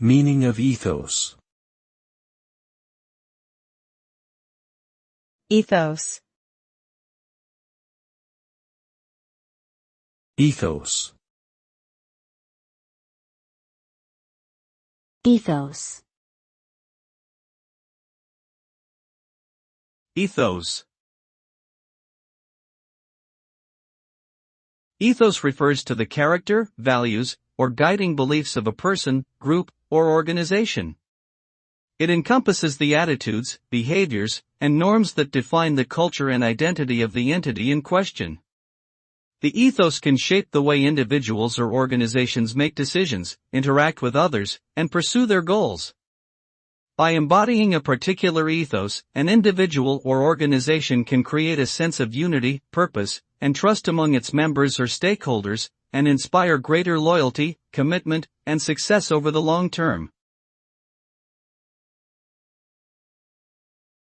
Meaning of ethos. Ethos. Ethos. Ethos. Ethos. Ethos refers to the character, values, or guiding beliefs of a person, group, or organization. It encompasses the attitudes, behaviors, and norms that define the culture and identity of the entity in question. The ethos can shape the way individuals or organizations make decisions, interact with others, and pursue their goals. By embodying a particular ethos, an individual or organization can create a sense of unity, purpose, and trust among its members or stakeholders, and inspire greater loyalty, commitment, and success over the long term.